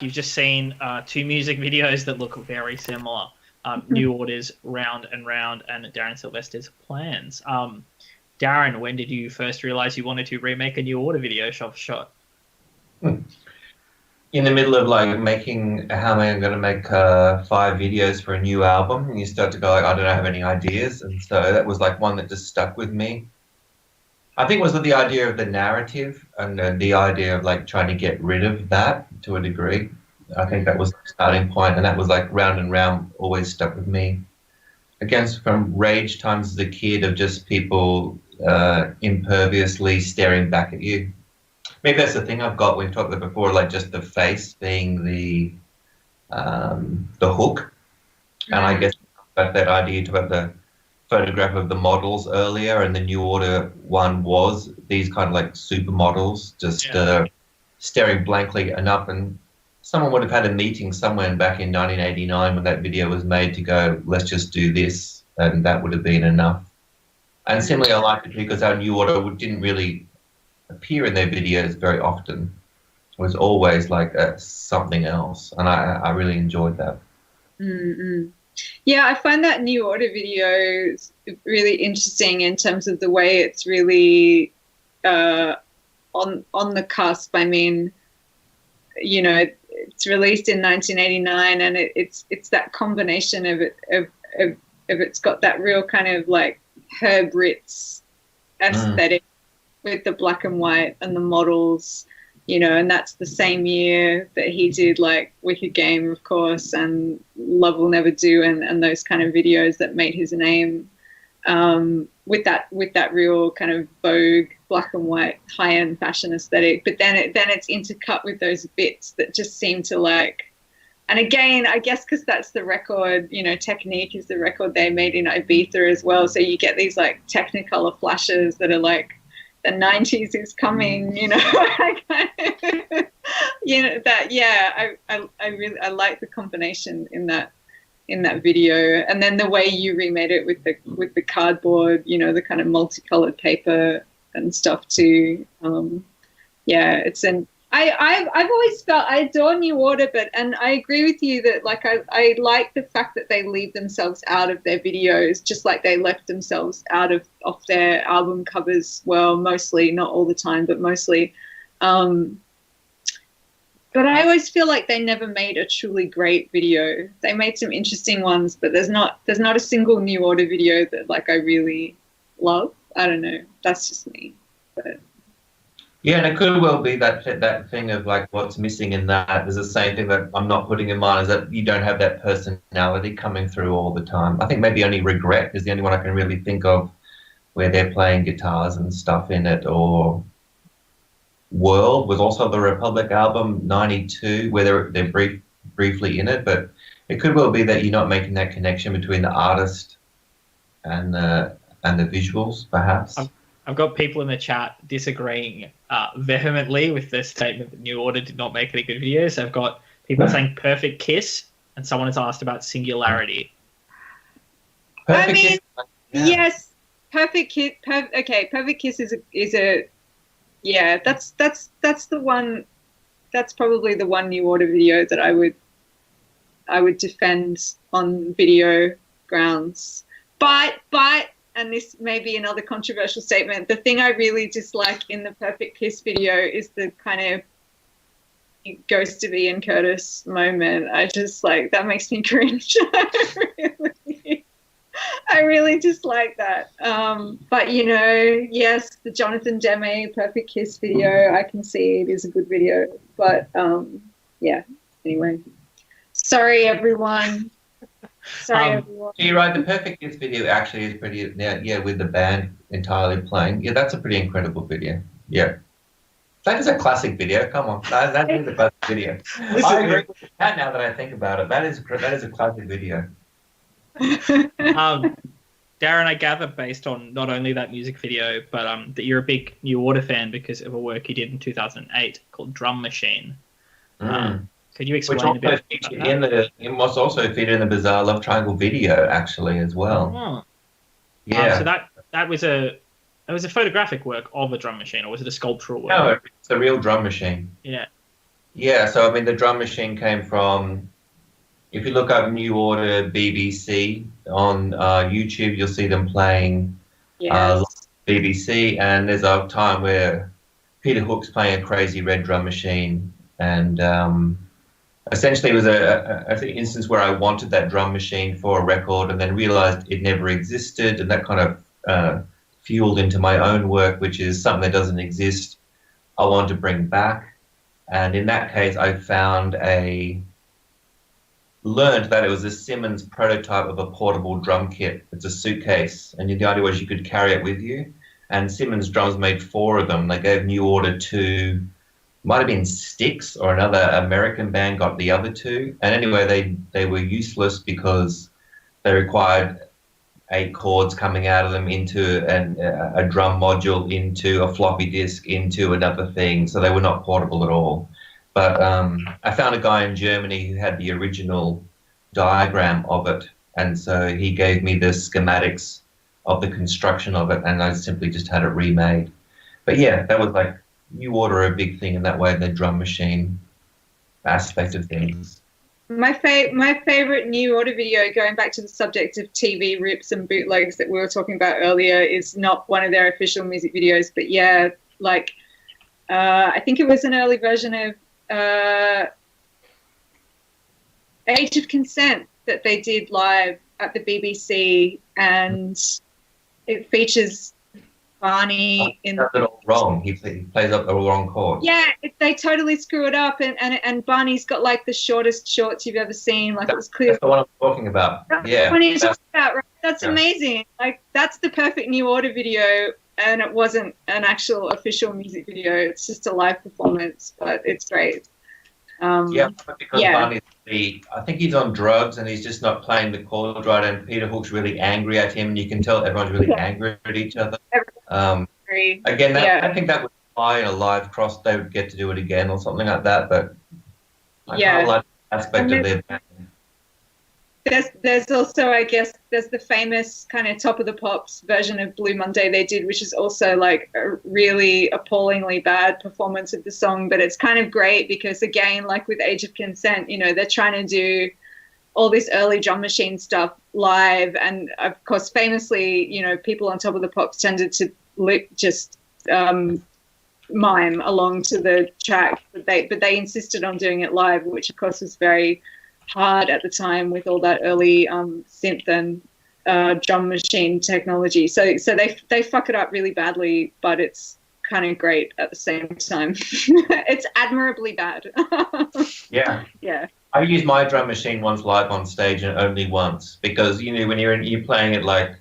You've just seen two music videos that look very similar. New Order's Round and Round and Darren Sylvester's Plans. Darren, when did you first realize you wanted to remake a New Order video shot for shot? In the middle of like making, how am I going to make 5 videos for a new album? And you start to go like, I don't have any ideas. And so that was like one that just stuck with me. I think it was the idea of the narrative and the idea of like trying to get rid of that to a degree. I think that was the starting point, and that was like Round and Round always stuck with me. Against from rage times as a kid of just people imperviously staring back at you. Maybe that's the thing I've got. We've talked about before, like just the face being the hook, and I guess about that idea. You talk about the photograph of the models earlier, and the New Order one was these kind of like supermodels just staring blankly up, and someone would have had a meeting somewhere back in 1989 when that video was made to go, let's just do this, and that would have been enough. And similarly, I liked it because our New Order didn't really appear in their videos very often. It was always like something else, and I really enjoyed that. Mm-hmm. Yeah, I find that New Order video really interesting in terms of the way it's really on the cusp. I mean, you know, it's released in 1989, and it's that combination of it's got that real kind of like Herb Ritts aesthetic with the black and white and the models. You know, and that's the same year that he did like Wicked Game, of course, and Love Will Never Do, and those kind of videos that made his name with that real kind of Vogue black and white high-end fashion aesthetic. But then it's intercut with those bits that just seem to like, and again, I guess because that's the record, you know, Technique is the record they made in Ibiza as well. So you get these like Technicolor flashes that are like, the 90s is coming, you know. You know that. Yeah, I really like the combination in that video, and then the way you remade it with the cardboard, you know, the kind of multicolored paper and stuff too. Yeah, it's an. I've always felt I adore New Order, and I agree with you that like I like the fact that they leave themselves out of their videos, just like they left themselves out of their album covers. Well, mostly, not all the time, but mostly. But I always feel like they never made a truly great video. They made some interesting ones, but there's not a single New Order video that like I really love. I don't know. That's just me, but. Yeah, and it could well be that thing of like what's missing in that is the same thing that I'm not putting in mind, is that you don't have that personality coming through all the time. I think maybe only Regret is the only one I can really think of where they're playing guitars and stuff in it, or World was also the Republic album, 92, where they're briefly in it, but it could well be that you're not making that connection between the artist and the visuals, perhaps. I've got people in the chat disagreeing vehemently with the statement that New Order did not make any good videos. I've got people saying Perfect Kiss, and someone has asked about Singularity. Yes, Perfect Kiss. Perfect Kiss is a yeah. That's the one. That's probably the one New Order video that I would defend on video grounds. But. And this may be another controversial statement, the thing I really dislike in the Perfect Kiss video is the kind of Ghost of Ian Curtis moment. I just like, that makes me cringe. I really dislike that. But, you know, yes, the Jonathan Demme Perfect Kiss video, I can see it is a good video. But, yeah, anyway. Sorry, everyone. Sorry, everyone. You're right, the Perfect Kiss video actually is pretty, yeah, with the band entirely playing. Yeah, that's a pretty incredible video. Yeah. That is a classic video. Come on. That is a classic video. I agree with that now that I think about it. That is a classic video. Darren, I gather based on not only that music video, but that you're a big New Order fan because of a work you did in 2008 called Drum Machine. Could you explain a bit? It was also featured in the Bizarre Love Triangle video, actually, as well. Oh. Yeah. So that was a photographic work of a drum machine, or was it a sculptural work? No, it's a real drum machine. Yeah. Yeah, so I mean, the drum machine came from, if you look up New Order BBC on YouTube, you'll see them playing Yes. BBC, and there's a time where Peter Hook's playing a crazy red drum machine, and essentially it was an instance where I wanted that drum machine for a record and then realized it never existed, and that kind of fueled into my own work, which is something that doesn't exist I want to bring back. And in that case, I learned that it was a Simmons prototype of a portable drum kit. It's a suitcase, and the idea was you could carry it with you. And Simmons Drums made 4 of them. They gave New Order 2, might have been Styx, or another American band got the other 2. And anyway, they were useless because they required 8 chords coming out of them into a drum module, into a floppy disk, into another thing. So they were not portable at all. But I found a guy in Germany who had the original diagram of it. And so he gave me the schematics of the construction of it, and I simply just had it remade. But yeah, that was like New Order, a big thing in that way, the drum machine aspect of things. My favorite New Order video, going back to the subject of TV rips and bootlegs that we were talking about earlier, is not one of their official music videos, but yeah, like I think it was an early version of Age of Consent that they did live at the BBC, and it features Barney in. He does it all wrong. He plays up the wrong chord. Yeah, they totally screw it up, and Barney's got like the shortest shorts you've ever seen. Like, it was clear. That's the one I'm talking about. That's yeah, the one you're talking about, right? That's amazing. Like, that's the perfect New Order video, and it wasn't an actual official music video. It's just a live performance, but it's great. Because Barney's I think he's on drugs and he's just not playing the chords right, and Peter Hook's really angry at him, and you can tell everyone's really angry at each other. Again, I think that would apply in a live cross. They would get to do it again or something like that, but I kind of like the aspect of their band. There's also, I guess, there's the famous kind of Top of the Pops version of Blue Monday they did, which is also like a really appallingly bad performance of the song, but it's kind of great because, again, like with Age of Consent, you know, they're trying to do all this early drum machine stuff live, and of course, famously, you know, people on Top of the Pops tended to just mime along to the track, but they insisted on doing it live, which of course was very hard at the time with all that early synth and drum machine technology. So they fuck it up really badly, but it's kind of great at the same time. It's admirably bad. Yeah. I used my drum machine once live on stage, and only once, because you know when you're playing it, like I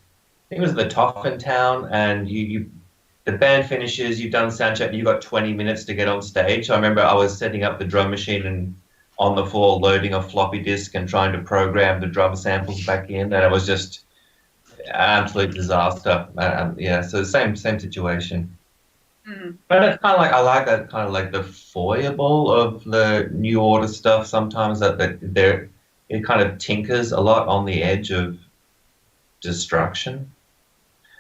think it was the Toffin Town, and the band finishes, you've done sound check, you've got 20 minutes to get on stage. So I remember I was setting up the drum machine and on the floor loading a floppy disk and trying to program the drum samples back in, and it was just an absolute disaster. So same situation. But it's kind of like, I like that kind of like the foible of the New Order stuff sometimes, that it kind of tinkers a lot on the edge of destruction.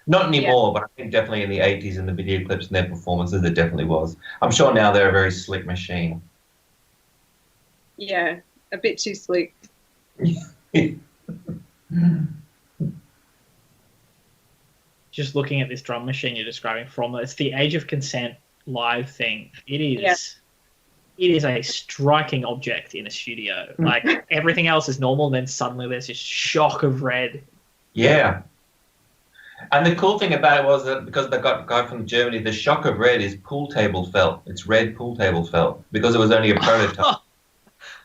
Not anymore, but I think definitely in the 80s in the video clips and their performances it definitely was. I'm sure now they're a very slick machine. Yeah, a bit too slick. Just looking at this drum machine you're describing it's the Age of Consent live thing. It is a striking object in a studio. Like, everything else is normal, and then suddenly there's this shock of red. Yeah. And the cool thing about it was that because they got a guy from Germany, the shock of red is pool table felt. It's red pool table felt because it was only a prototype.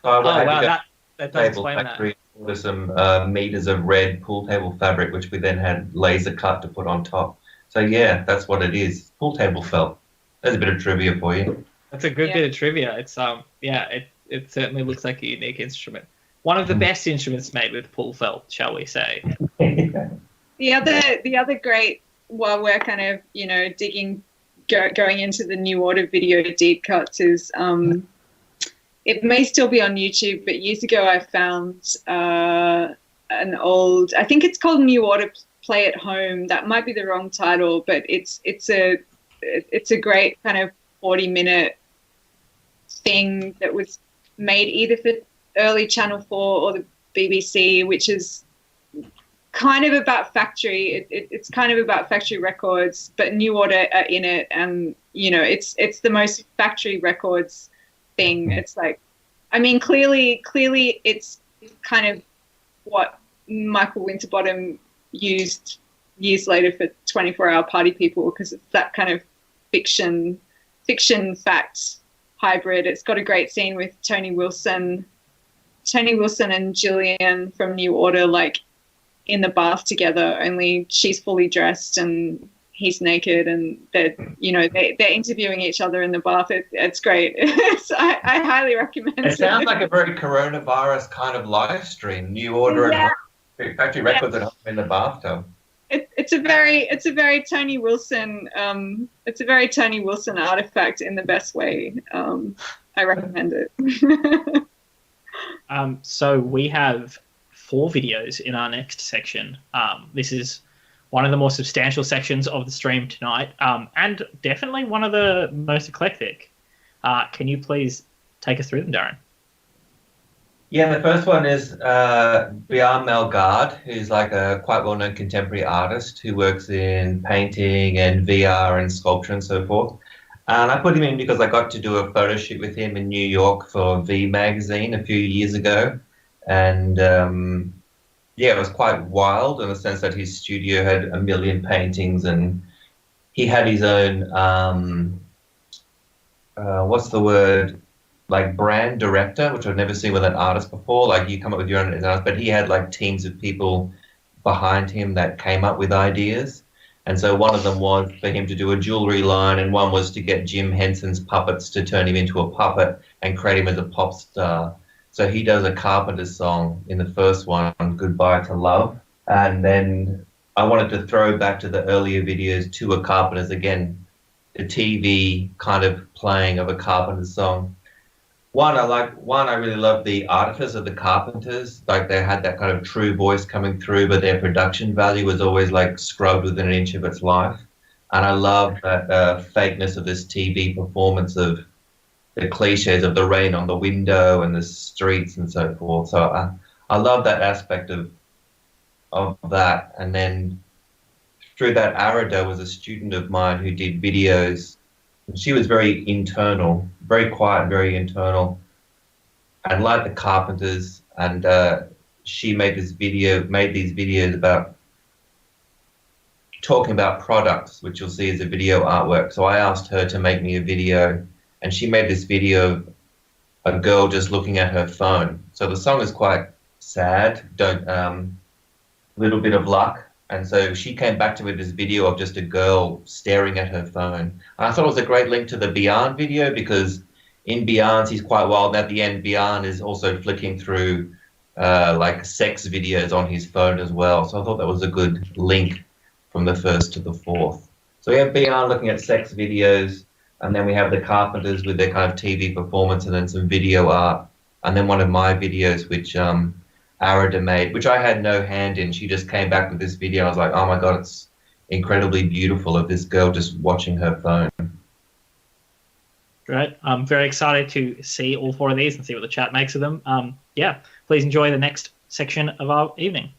So that does explain that. Order some meters of red pool table fabric, which we then had laser cut to put on top. So yeah, that's what it is. Pool table felt. There's a bit of trivia for you. That's a good bit of trivia. It's it certainly looks like a unique instrument. One of the best instruments made with pool felt, shall we say? The other great, while we're kind of, you know, going into the New Order video deep cuts, is it may still be on YouTube, but years ago I found an old, I think it's called New Order Play at Home. That might be the wrong title, but it's a great kind of 40-minute thing that was made either for early Channel 4 or the BBC, which is kind of about factory. It's kind of about factory records, but New Order are in it, and it's the most factory records thing. It's like, I mean, clearly it's kind of what Michael Winterbottom used years later for 24-Hour Party People, because it's that kind of fiction fact hybrid. It's got a great scene with Tony Wilson and Gillian from New Order, like in the bath together, only she's fully dressed and he's naked, and they're interviewing each other in the bath. It's great. I highly recommend it. It sounds like a very coronavirus kind of live stream. New Order and factory records at home in the bathtub. It's a very Tony Wilson. It's a very Tony Wilson artifact in the best way. I recommend it. So we have 4 videos in our next section. This is one of the more substantial sections of the stream tonight, and definitely one of the most eclectic. Can you please take us through them, Darren? Yeah, the first one is Bjarne Melgaard, who's like a quite well-known contemporary artist who works in painting and VR and sculpture and so forth. And I put him in because I got to do a photo shoot with him in New York for V magazine a few years ago. And it was quite wild in the sense that his studio had a million paintings, and he had his own, like brand director, which I've never seen with an artist before. Like, you come up with your own artist, but he had like teams of people behind him that came up with ideas. And so one of them was for him to do a jewelry line, and one was to get Jim Henson's puppets to turn him into a puppet and create him as a pop star. So he does a Carpenter song in the first one, Goodbye to Love. And then I wanted to throw back to the earlier videos to a Carpenter's again, the TV kind of playing of a Carpenter song. One, I really love the artifice of the Carpenters. Like, they had that kind of true voice coming through, but their production value was always like scrubbed within an inch of its life. And I love that fakeness of this TV performance of the cliches of the rain on the window and the streets and so forth. So I love that aspect of that. And then through that, Arida was a student of mine who did videos. She was very internal, very quiet, very internal, and like the Carpenters. And she made these videos about talking about products, which you'll see as a video artwork. So I asked her to make me a video, and she made this video of a girl just looking at her phone. So the song is quite sad, little bit of luck. And so she came back to me with this video of just a girl staring at her phone. And I thought it was a great link to the Bjarne video, because in Bjarne's, he's quite wild. And at the end, Bjarne is also flicking through like sex videos on his phone as well. So I thought that was a good link from the first to the fourth. So we have Bjarne looking at sex videos, and then we have the Carpenters with their kind of TV performance, and then some video art, and then one of my videos, which Arida made, which I had no hand in. She just came back with this video. I was like, oh my God, it's incredibly beautiful, of this girl just watching her phone. Great. I'm very excited to see all 4 of these and see what the chat makes of them. Please enjoy the next section of our evening.